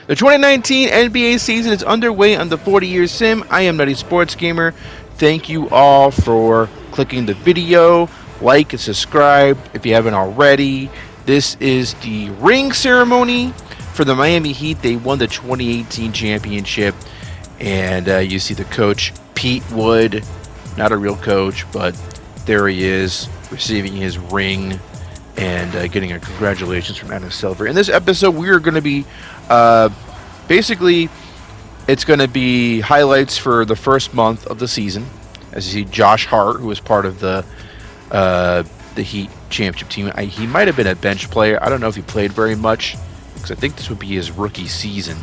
The 2019 NBA season is underway on the 40-year sim. I am Nutty Sports Gamer. Thank you all for clicking the video, like and subscribe if you haven't already. This is the ring ceremony for the Miami Heat. They won the 2018 championship, and you see the coach, Pete Wood, not a real coach, but there he is receiving his ring and getting a congratulations from Adam Silver. In this episode, we are going to be basically, it's going to be highlights for the first month of the season. As you see, Josh Hart, who was part of the Heat championship team, he might have been a bench player. I don't know if he played very much, because I think this would be his rookie season.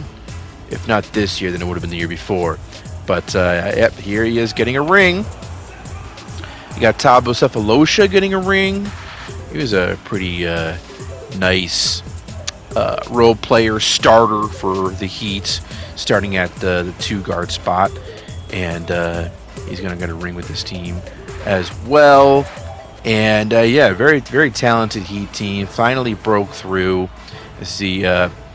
If not this year, then it would have been the year before. But yep, here he is getting a ring. You got Thabo Sefolosha getting a ring. He was a pretty nice role player starter for the Heat, starting at the two-guard spot. And he's going to get a ring with his team as well. And yeah, very, very talented Heat team. Finally broke through. I see Jonas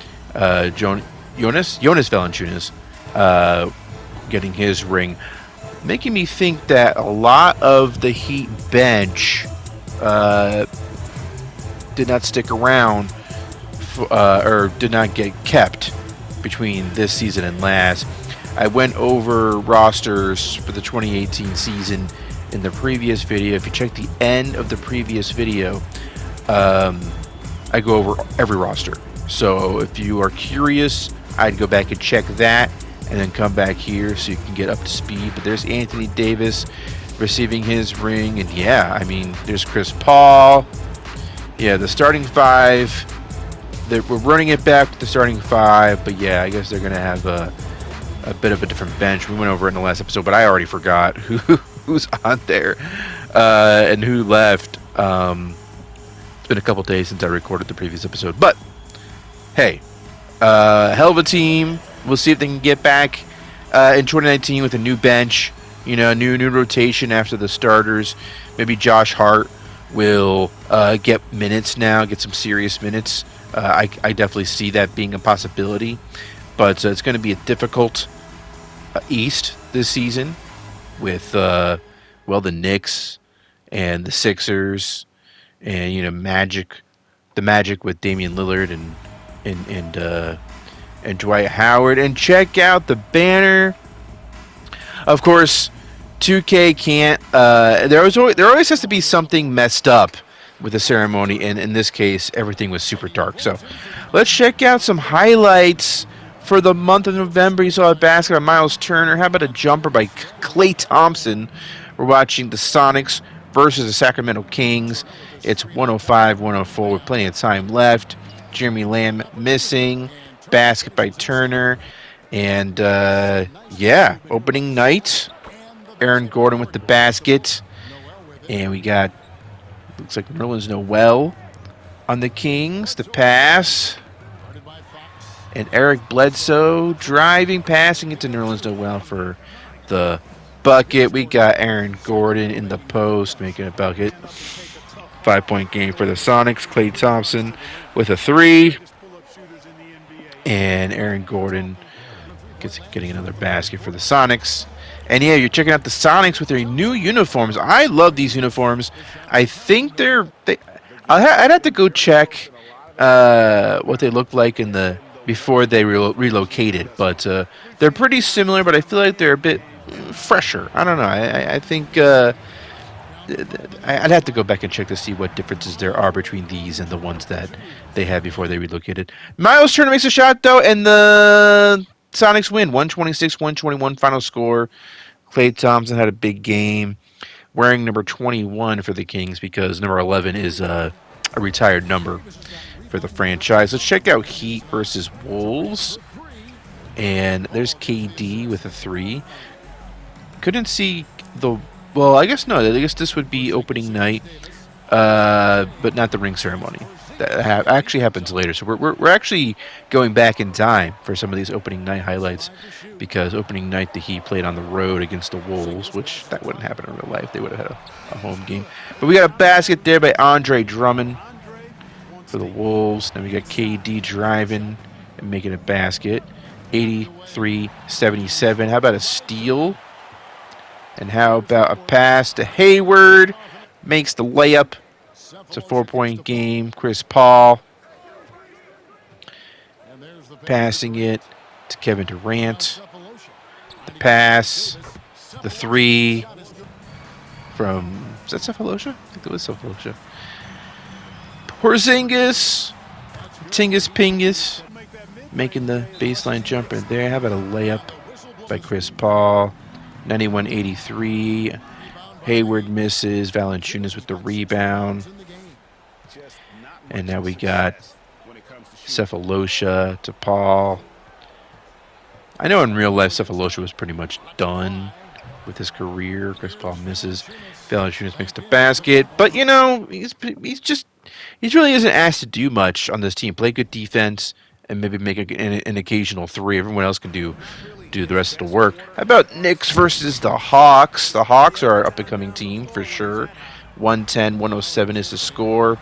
Valanciunas getting his ring, making me think that a lot of the Heat bench did not stick around or did not get kept between this season and last. I went over rosters for the 2018 season in the previous video. If you check the end of the previous video, I go over every roster. So if you are curious, I'd go back and check that and then come back here so you can get up to speed. But there's Anthony Davis receiving his ring, and yeah, I mean, there's Chris Paul. Yeah, the starting five, we're running it back to the starting five, but yeah, I guess they're going to have a bit of a different bench. We went over it in the last episode, but I already forgot who's on there and who left. It's been a couple days since I recorded the previous episode, but hey, hell of a team. We'll see if they can get back in 2019 with a new bench, you know, new rotation after the starters. Maybe Josh Hart will get minutes now, get some serious minutes. I definitely see that being a possibility, but it's going to be a difficult East this season with the Knicks and the Sixers and, you know, the Magic with Damian Lillard and Dwight Howard. And check out the banner. Of course, 2K can't. There always has to be something messed up with the ceremony, and in this case, everything was super dark. So, let's check out some highlights for the month of November. You saw a basket by Miles Turner. How about a jumper by Klay Thompson? We're watching the Sonics versus the Sacramento Kings. It's 105-104 with plenty of time left. Jeremy Lamb missing. Basket by Turner. And, yeah, opening night. Aaron Gordon with the basket. And we got, looks like Nerlens Noel on the Kings. The pass. And Eric Bledsoe driving, passing it to Nerlens Noel for the bucket. We got Aaron Gordon in the post making a bucket. 5-point game for the Sonics. Klay Thompson with a three. And Aaron Gordon getting another basket for the Sonics. And yeah, you're checking out the Sonics with their new uniforms. I love these uniforms. I think I'd have to go check what they look like before they relocated. But they're pretty similar, but I feel like they're a bit fresher. I don't know. I think I'd have to go back and check to see what differences there are between these and the ones that they had before they relocated. Miles Turner makes a shot, though, and the Sonics win. 126-121 final score. Klay Thompson had a big game, wearing number 21 for the Kings because number 11 is a retired number for the franchise. Let's check out Heat versus Wolves. And there's KD with a three. Couldn't see well, I guess no. I guess this would be opening night, but not the ring ceremony. That actually happens later. So we're actually going back in time for some of these opening night highlights, because opening night the Heat played on the road against the Wolves, which that wouldn't happen in real life. They would have had a home game. But we got a basket there by Andre Drummond for the Wolves. Then we got KD driving, and making a basket. 83-77. How about a steal? And how about a pass to Hayward? Makes the layup. It's a 4-point game. Chris Paul passing it to Kevin Durant. The pass, the three from, is that Cephalosha? I think it was Cephalosha. Porzingis, Tingus Pingus, making the baseline jumper there. How about a layup by Chris Paul? 91-83. Hayward misses. Valanciunas with the rebound. And now we got Cephalosha to Paul. I know in real life Cephalosha was pretty much done with his career. Chris Paul misses. Valanciunas makes the basket. But, you know, he really isn't asked to do much on this team. Play good defense and maybe make an occasional three. Everyone else can do the rest of the work. How about Knicks versus the Hawks? The Hawks are our up-and-coming team for sure. 110-107 is the score.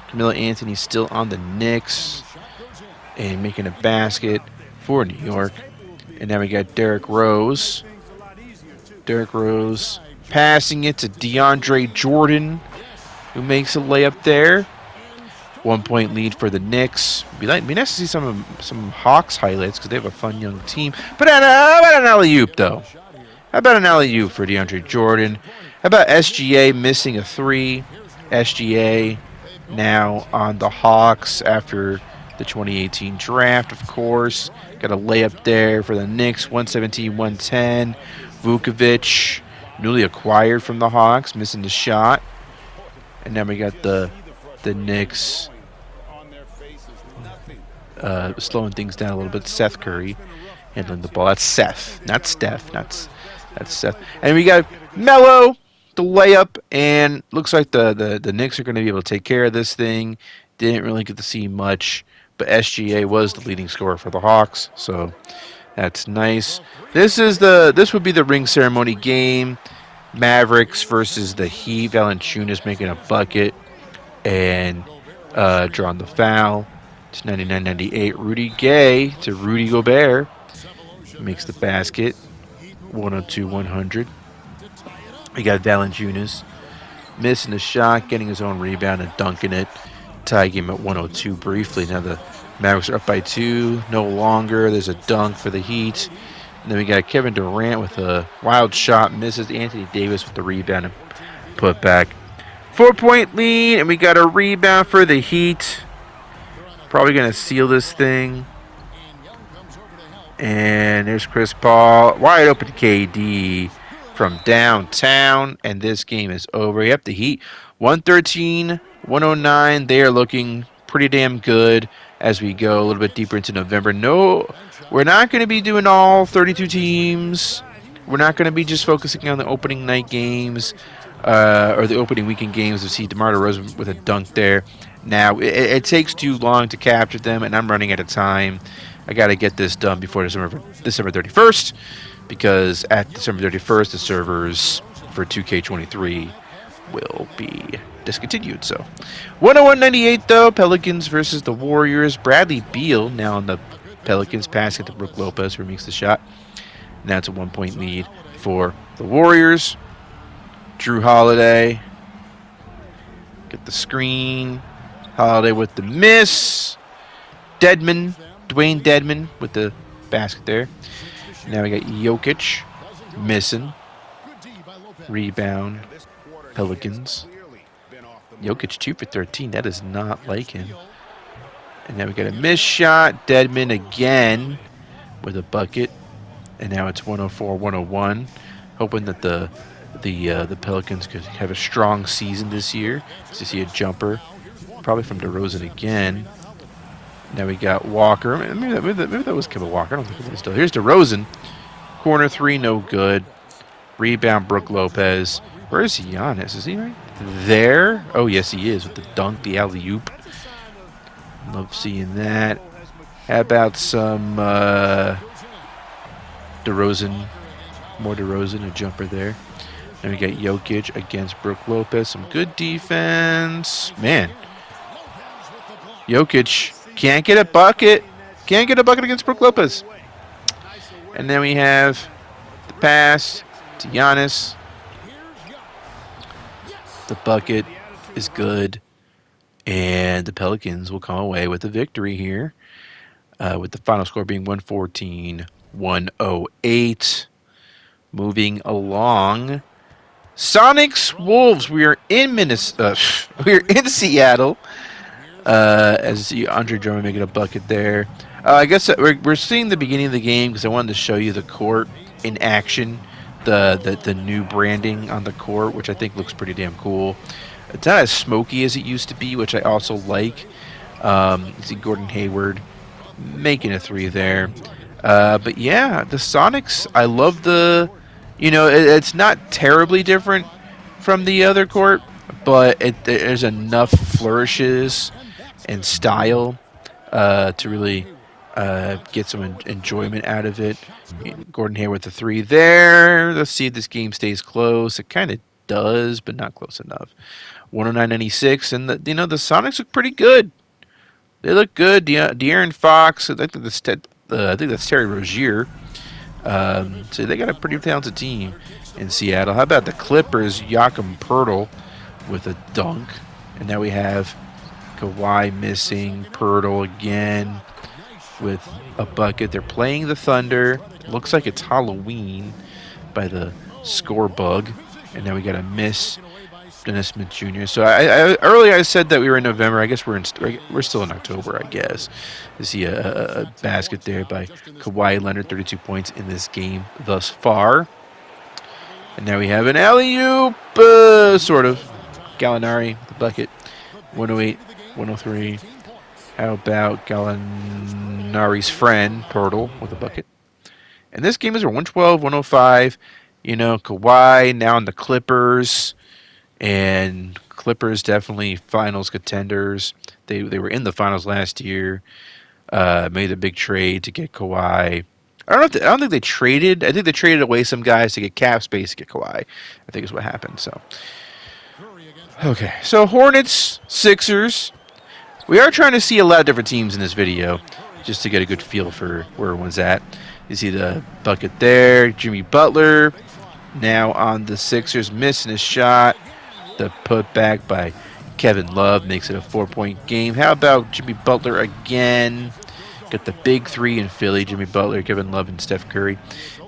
Carmelo Anthony still on the Knicks and making a basket for New York. And now we got Derrick Rose. Derrick Rose passing it to DeAndre Jordan, who makes a layup there. 1-point lead for the Knicks. Be nice to see some Hawks highlights because they have a fun young team. But how about an alley-oop, though? How about an alley-oop for DeAndre Jordan? How about SGA missing a three? SGA now on the Hawks after the 2018 draft, of course. Got a layup there for the Knicks, 117-110. Vukovic, newly acquired from the Hawks, missing the shot. And now we got the Knicks slowing things down a little bit. Seth Curry handling the ball. That's Seth, not Steph. That's Seth. And we got Melo, the layup, and looks like the Knicks are going to be able to take care of this thing. Didn't really get to see much, but SGA was the leading scorer for the Hawks, so that's nice. This would be the ring ceremony game. Mavericks versus the Heat. Valanciunas making a bucket and drawing the foul. It's 99-98. Rudy Gay to Rudy Gobert makes the basket. 102-100. We got Valanciunas missing the shot, getting his own rebound and dunking it. Tie game at 102 briefly. Now the Mavericks are up by 2. No longer. There's a dunk for the Heat. And then we got Kevin Durant with a wild shot. Misses. Anthony Davis with the rebound and put back. 4-point lead. And we got a rebound for the Heat. Probably going to seal this thing. And there's Chris Paul. Wide open KD from downtown. And this game is over. Yep, the Heat. 113-109. They are looking pretty damn good as we go a little bit deeper into November. No, we're not going to be doing all 32 teams. We're not going to be just focusing on the opening night games or the opening weekend games. We see DeMar DeRozan with a dunk there. Now, it takes too long to capture them, and I'm running out of time. I got to get this done before December 31st because at December 31st, the servers for 2K23 will be discontinued. So 101-98 though. Pelicans versus the Warriors. Bradley Beal now on the Pelicans, passing to Brook Lopez, who makes the shot. Now it's a 1-point lead for the Warriors. Drew Holiday, get the screen. Holiday with the miss. Dwayne Dedman with the basket there. Now we got Jokic missing. Rebound. Pelicans. Jokic 2 for 13. That is not like him. And now we got a missed shot. Dedman again with a bucket. And now it's 104-101. Hoping that the Pelicans could have a strong season this year. To see a jumper, probably from DeRozan again. Now we got Walker. Maybe that was Kevin Walker. I don't think it was still. Here's DeRozan. Corner three, no good. Rebound, Brook Lopez. Where is Giannis? Is he right there? Oh, yes, he is with the dunk, the alley-oop. Love seeing that. How about some DeRozan? More DeRozan, a jumper there. Then we got Jokic against Brook Lopez. Some good defense. Man, Jokic can't get a bucket. Can't get a bucket against Brook Lopez. And then we have the pass to Giannis. The bucket is good. And the Pelicans will come away with a victory here. With the final score being 114-108. Moving along. Sonics Wolves. We are in Minnesota. We are in Seattle. As you see Andre Drummond making a bucket there. I guess we're seeing the beginning of the game because I wanted to show you the court in action. The new branding on the court, which I think looks pretty damn cool. It's not as smoky as it used to be, which I also like. You see Gordon Hayward making a three there. But yeah, the Sonics, I love the... it's not terribly different from the other court, but there's enough flourishes and style to really get some enjoyment out of it. Gordon Hayward the three there. Let's see if this game stays close. It kind of does, but not close enough. 109-96, and the Sonics look pretty good. They look good. De'Aaron Fox. I think that's Terry Rozier. So they got a pretty talented team in Seattle. How about the Clippers? Jakob Poeltl with a dunk, and now we have Kawhi missing. Poeltl again with a bucket. They're playing the Thunder. Looks like it's Halloween by the score bug, and now we got a miss. Dennis Smith Jr. So earlier I said that we were in November. I guess we're still in October, I guess. You see a basket there by Kawhi Leonard, 32 points in this game thus far. And now we have an alley-oop, sort of. Gallinari, the bucket, 108, 103. How about Gallinari's friend, Poeltl, with a bucket? And this game is 112, 105. Kawhi now on the Clippers. And Clippers definitely finals contenders. They were in the finals last year. Made a big trade to get Kawhi. I don't think they traded. I think they traded away some guys to get cap space to get Kawhi. I think is what happened. So, okay. So Hornets, Sixers. We are trying to see a lot of different teams in this video, just to get a good feel for where everyone's at. You see the bucket there. Jimmy Butler now on the Sixers, missing a shot. The putback by Kevin Love makes it a 4-point game. How about Jimmy Butler again? Got the big three in Philly. Jimmy Butler, Kevin Love, and Steph Curry.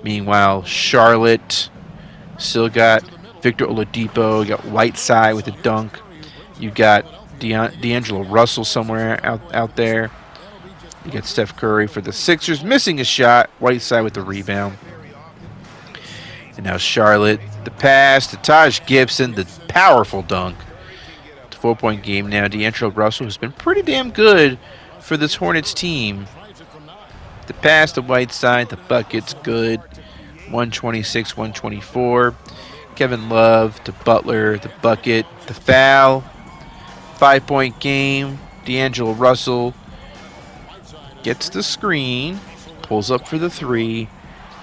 Meanwhile, Charlotte still got Victor Oladipo. You got Whiteside with a dunk. You got D'Angelo Russell somewhere out there. You got Steph Curry for the Sixers, missing a shot. Whiteside with the rebound. And now Charlotte, the pass to Taj Gibson, the powerful dunk. It's a 4-point game now. D'Angelo Russell has been pretty damn good for this Hornets team. The pass to Whiteside, the bucket's good. 126, 124. Kevin Love to Butler, the bucket, the foul. 5-point game. D'Angelo Russell gets the screen, pulls up for the three.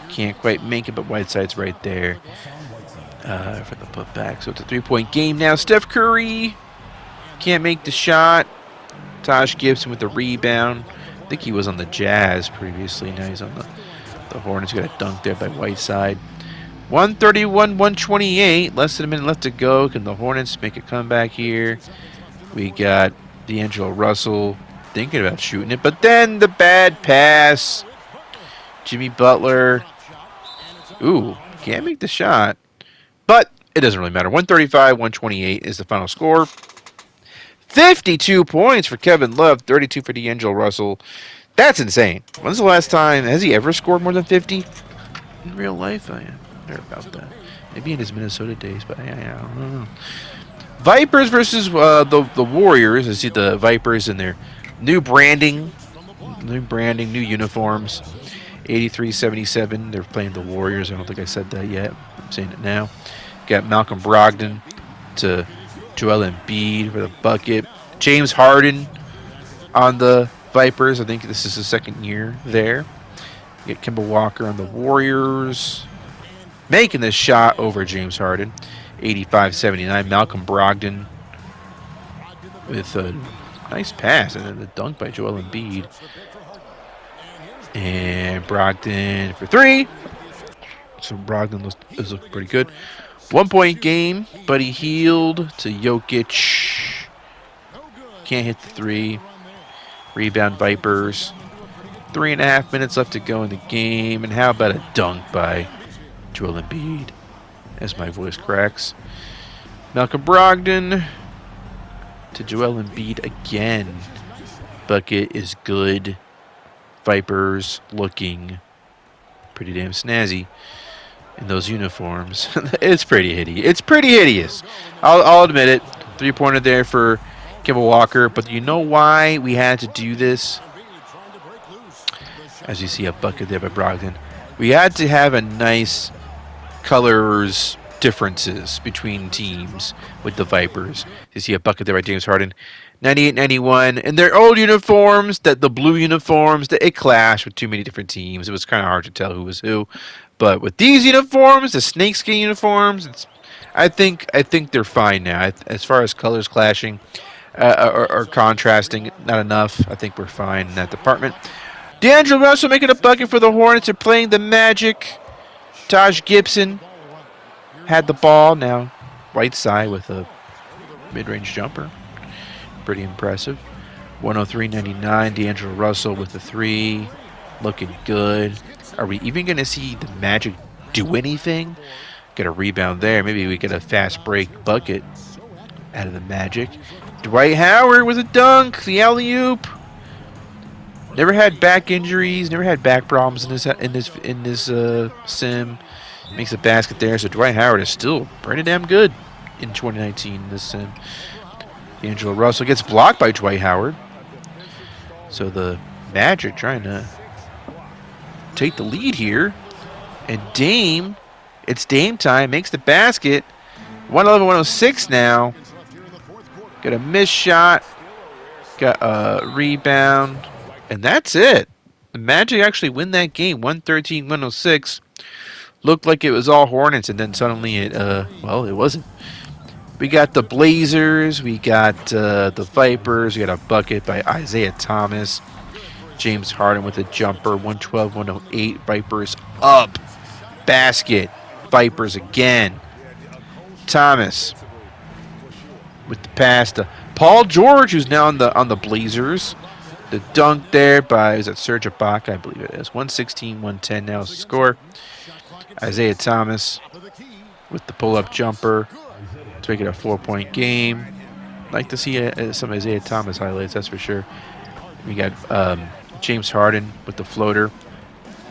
Can't quite make it, but Whiteside's right there for the putback. So it's a 3-point game now. Steph Curry can't make the shot. Taj Gibson with the rebound. I think he was on the Jazz previously. Now he's on the Hornets. Got a dunk there by Whiteside. 131-128. Less than a minute left to go. Can the Hornets make a comeback here? We got D'Angelo Russell thinking about shooting it, but then the bad pass. Jimmy Butler. Ooh, can't make the shot. But it doesn't really matter. 135-128 is the final score. 52 points for Kevin Love, 32 for D'Angelo Russell. That's insane. When's the last time? Has he ever scored more than 50? In real life, I wonder about that. Maybe in his Minnesota days, but I don't know. Vipers versus the Warriors. I see the Vipers in their new branding, new uniforms. 83-77. They're playing the Warriors. I don't think I said that yet. I'm saying it now. Got Malcolm Brogdon to Joel Embiid for the bucket. James Harden on the Vipers. I think this is his second year there. You get Kemba Walker on the Warriors. Making this shot over James Harden. 85-79. Malcolm Brogdon with a nice pass and then the dunk by Joel Embiid. And Brogdon for 3. So Brogdon looks pretty good. 1-point game. Buddy Hield to Jokic. Can't hit the 3. Rebound Vipers. 3.5 minutes left to go in the game. And how about a dunk by Joel Embiid? As my voice cracks. Malcolm Brogdon to Joel Embiid again. Bucket is good. Vipers looking pretty damn snazzy in those uniforms. It's pretty hideous. It's pretty hideous. I'll admit it. 3-pointer there for Kemba Walker. But you know why we had to do this? As you see a bucket there by Brogdon. We had to have a nice colors differences between teams with the Vipers. You see a bucket there by James Harden. 98-91. And their old uniforms, the blue uniforms, it clashed with too many different teams. It was kind of hard to tell who was who. But with these uniforms, the snakeskin uniforms, I think they're fine now. As far as colors clashing or contrasting, not enough. I think we're fine in that department. D'Angelo Russell making a bucket for the Hornets. They're playing the Magic. Taj Gibson had the ball. Now right side with a mid-range jumper. Pretty impressive. 103-99. D'Angelo Russell with the 3. Looking good. Are we even going to see the Magic do anything? Get a rebound there. Maybe we get a fast break bucket out of the Magic. Dwight Howard with a dunk. The alley-oop. Never had back injuries. Never had back problems in this sim. Makes a basket there. So Dwight Howard is still pretty damn good in 2019 in this sim. D'Angelo Russell gets blocked by Dwight Howard. So the Magic trying to take the lead here. And Dame, it's Dame time, makes the basket. 111-106 now. Got a missed shot. Got a rebound. And that's it. The Magic actually win that game, 113-106. Looked like it was all Hornets, and then suddenly it wasn't. We got the Blazers. We got the Vipers. We got a bucket by Isaiah Thomas. James Harden with a jumper, 112-108. Vipers up. Basket. Vipers again. Thomas with the pass to Paul George, who's now on the Blazers. The dunk there by, is that Serge Ibaka? I believe it is. 116-110 now is the score. Isaiah Thomas with the pull-up jumper to make it a 4-point game. Like to see some Isaiah Thomas highlights, that's for sure. We got James Harden with the floater.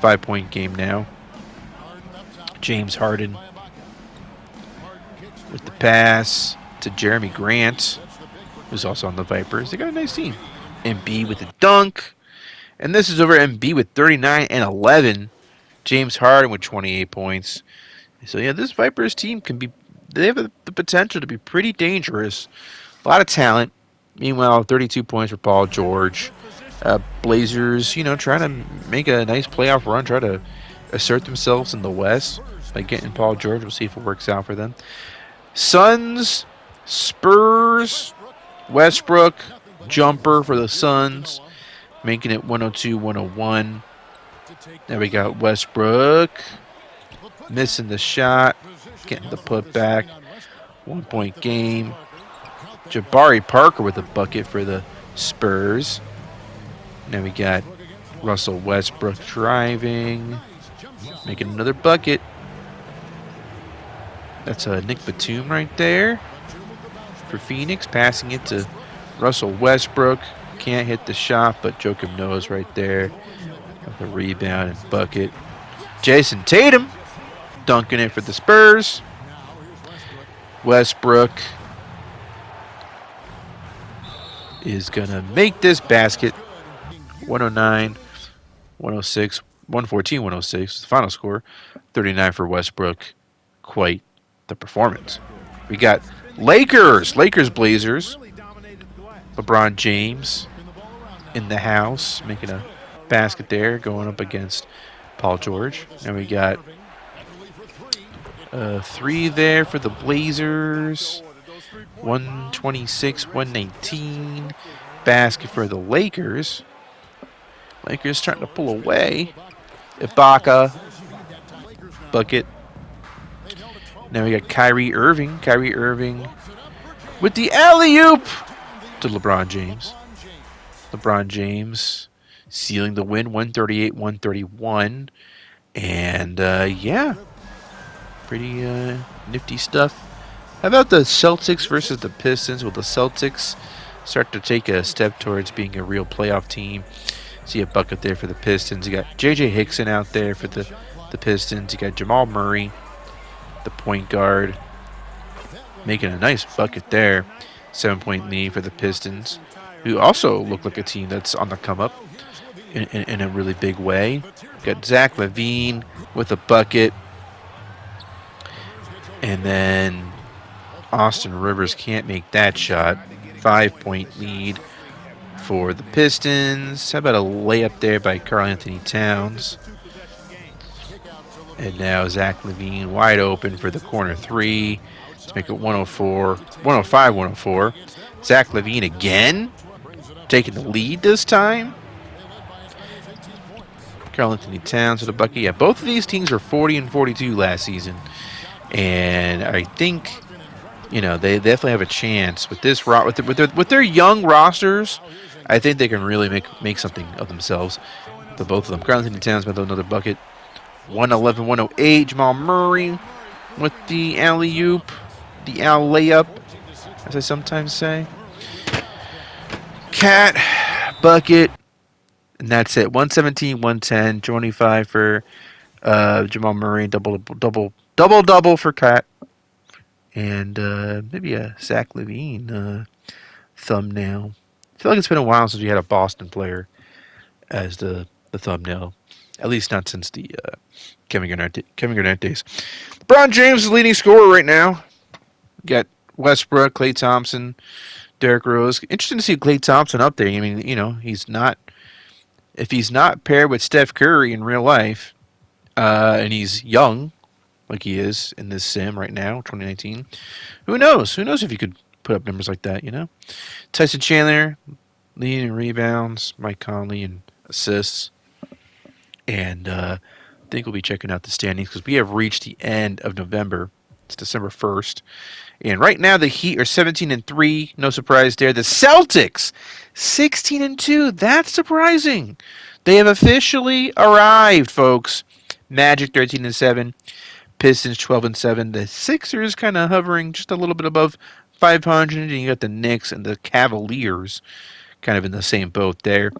5-point game now. James Harden with the pass to Jeremy Grant, who's also on the Vipers. They got a nice team. Embiid with the dunk. And this is over Embiid with 39 and 11. James Harden with 28 points. So, yeah, this Vipers team they have the potential to be pretty dangerous. A lot of talent. Meanwhile, 32 points for Paul George. Blazers, trying to make a nice playoff run, try to assert themselves in the West by getting Paul George. We'll see if it works out for them. Suns, Spurs, Westbrook, jumper for the Suns, making it 102-101. Now we got Westbrook missing the shot, getting the putback. 1-point game. Jabari Parker with a bucket for the Spurs. Now we got Russell Westbrook driving, making another bucket. That's Nick Batum right there for Phoenix, passing it to Russell Westbrook. Can't hit the shot, but Joakim Noah's right there. Got the rebound and bucket. Jason Tatum dunking it for the Spurs. Westbrook is going to make this basket. 109, 106, 114, 106. The final score. 39 for Westbrook. Quite the performance. We got Lakers, Blazers. LeBron James in the house, making a basket there, going up against Paul George. And we got 3 there for the Blazers. 126, 119. Basket for the Lakers. Lakers starting to pull away. Ibaka. Bucket. Now we got Kyrie Irving. Kyrie Irving with the alley-oop to LeBron James. LeBron James sealing the win, 138-131. And, yeah, pretty nifty stuff. How about the Celtics versus the Pistons? Will the Celtics start to take a step towards being a real playoff team? See a bucket there for the Pistons. You got J.J. Hickson out there for the Pistons. You got Jamal Murray, the point guard, making a nice bucket there. 7-point lead for the Pistons, who also look like a team that's on the come up in a really big way. Got Zach LaVine with a bucket. And then Austin Rivers can't make that shot. 5-point lead for the Pistons. How about a layup there by Karl Anthony Towns? And now Zach LaVine wide open for the corner three. Let's make it 105-104. Zach LaVine again, taking the lead this time. Karl Anthony Towns with a bucket. Yeah, both of these teams were 40 and 42 last season. And I think, you know, they definitely have a chance with this with their young rosters. I think they can really make something of themselves. The both of them. Karl Anthony Towns with another bucket. 111-108. Jamal Murray with the alley-oop, the layup, as I sometimes say. Cat bucket, and that's it. 117-110. 25 for Jamal Murray. Double for Cat. And maybe a Zach LaVine thumbnail. I feel like it's been a while since we had a Boston player as the thumbnail. At least not since the Kevin Garnett days. LeBron James is the leading scorer right now. Got Westbrook, Klay Thompson, Derrick Rose. Interesting to see Klay Thompson up there. I mean, you know, if he's not paired with Steph Curry in real life, and he's young, like he is in this sim right now, 2019, who knows? Who knows if he could put up numbers like that, you know? Tyson Chandler leading in rebounds, Mike Conley in assists. And I think we'll be checking out the standings because we have reached the end of November. It's December 1st. And right now the Heat are 17-3. No surprise there. The Celtics, 16-2. That's surprising. They have officially arrived, folks. Magic, 13-7. Pistons, 12-7. The Sixers kind of hovering just a little bit above 500. And you got the Knicks and the Cavaliers kind of in the same boat there.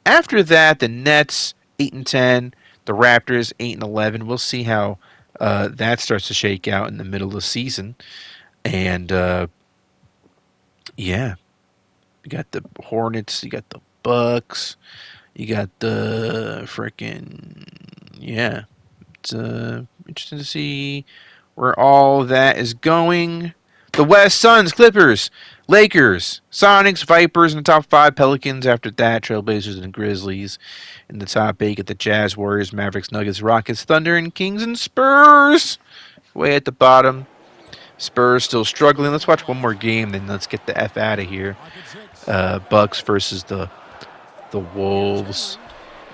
After that, the Nets, 8-10. The Raptors, 8-11. We'll see how that starts to shake out in the middle of the season. And, yeah. You got the Hornets. You got the Bucks. You got the frickin'... Yeah. It's interesting to see where all that is going. The West, Suns, Clippers, Lakers, Sonics, Vipers in the top 5. Pelicans after that. Trailblazers and Grizzlies in the top 8. Get the Jazz, Warriors, Mavericks, Nuggets, Rockets, Thunder, and Kings and Spurs way at the bottom. Spurs still struggling. Let's watch one more game, then let's get the F out of here. Bucks versus the Wolves.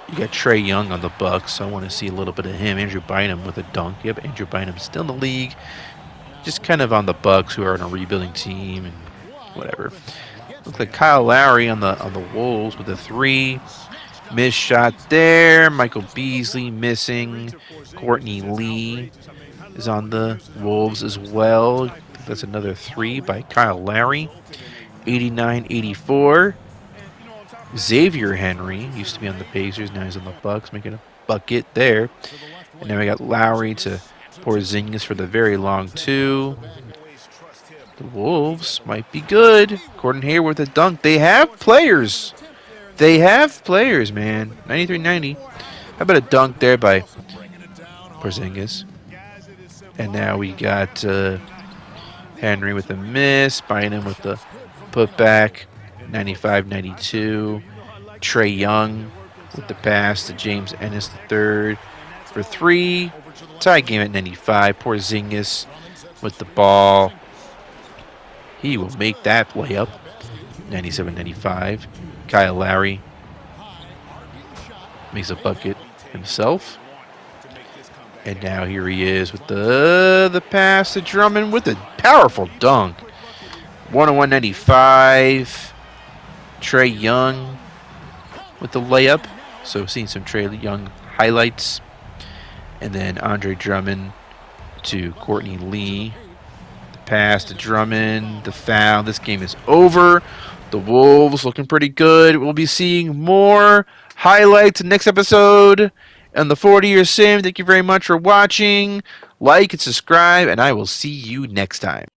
You got Trae Young on the Bucks, so I want to see a little bit of him. Andrew Bynum with a dunk. Yep, Andrew Bynum still in the league. Just kind of on the Bucks, who are on a rebuilding team and whatever. Looks like Kyle Lowry on the Wolves with a 3. Missed shot there. Michael Beasley missing. Courtney Lee is on the Wolves as well. I think that's another 3 by Kyle Lowry. 89-84. Xavier Henry used to be on the Pacers. Now he's on the Bucks, making a bucket there. And then we got Lowry to Porzingis for the very long 2. The Wolves might be good. Gordon Hayward with a dunk. They have players. They have players, man. 93-90. How about a dunk there by Porzingis? And now we got Henry with a miss. Bynum with the putback. 95-92. Trae Young with the pass to James Ennis III for 3. Tie game at 95. Porzingis with the ball. He will make that layup. 97-95. Kyle Lowry Makes a bucket himself. And now here he is with the pass to Drummond with a powerful dunk. 101.95. Trae Young with the layup. So seeing some Trae Young highlights. And then Andre Drummond to Courtney Lee. The pass to Drummond. The foul. This game is over. The Wolves looking pretty good. We'll be seeing more highlights next episode on the 40-year sim. Thank you very much for watching. Like and subscribe, and I will see you next time.